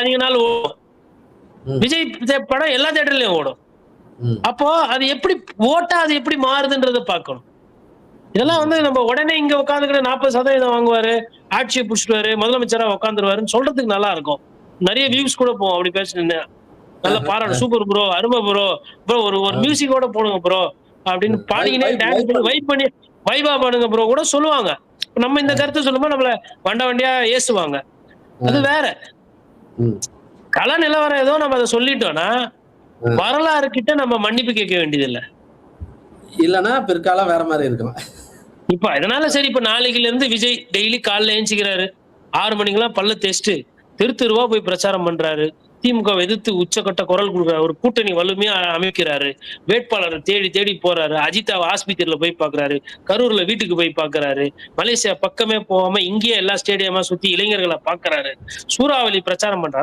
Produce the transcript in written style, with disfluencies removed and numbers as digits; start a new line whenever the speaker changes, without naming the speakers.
அதிக நாள் ஓடும். விஜய் படம் எல்லா தியேட்டர்லயும் ஓடும். அப்போ அது எப்படி ஓட்டா அது எப்படி மாறுதுன்றத பார்க்கணும். இதெல்லாம் வந்து நம்ம உடனே இங்க உட்காந்துக்கிட்டு 40% வாங்குவாரு, ஆட்சியை புடிச்சிடுவாரு, முதலமைச்சரா உட்காந்துருவாருன்னு சொல்றதுக்கு நல்லா இருக்கும். நிறைய வியூஸ் கூட போகும் அப்படி பேசினேன். நல்லா பாராட்டு, சூப்பர் ப்ரோ, அருமை ப்ரோ, ப்ரோ ஒரு மியூசிக்கோட போடுங்க ப்ரோ அப்படின்னு பாடிக்கினே டான்ஸ் பண்ணி வைப் பண்ணி வைபா பண்ணுங்க ப்ரோ கூட சொல்லுவாங்க. நம்ம இந்த கருத்தை சொல்லும்போது நம்மள வண்ட வண்டியா ஏசுவாங்க. அது வேற. கள நிலவரம் ஏதோ நம்ம அதை சொல்லிட்டோம்னா வரலாறு கிட்ட நம்ம மன்னிப்பு கேட்க வேண்டியதில்லை.
இல்லன்னா பிற்காலம் வேற மாதிரி இருக்கும்.
இப்ப இதனால சரி, இப்ப நாளைக்குல இருந்து விஜய் டெய்லி காலைல ஏஞ்சிக்கிறாரு, 6 மணிக்கெல்லாம் பல்ல தேய்ச்சிட்டு தெரு தெருவா போய் பிரச்சாரம் பண்றாரு. திமுகவை எதிர்த்து உச்சக்கட்ட குரல் கொடுக்குறாரு. ஒரு கூட்டணி வலிமையா அமைக்கிறாரு. வேட்பாளரை தேடி தேடி போறாரு. அஜிதாவை ஆஸ்பத்திரியில போய் பாக்குறாரு. கரூர்ல வீட்டுக்கு போய் பாக்குறாரு. மலேசியா பக்கமே போகாம இங்கேயே எல்லா ஸ்டேடியமா சுத்தி இளைஞர்களை பாக்குறாரு. சூறாவளி பிரச்சாரம் பண்றாரு.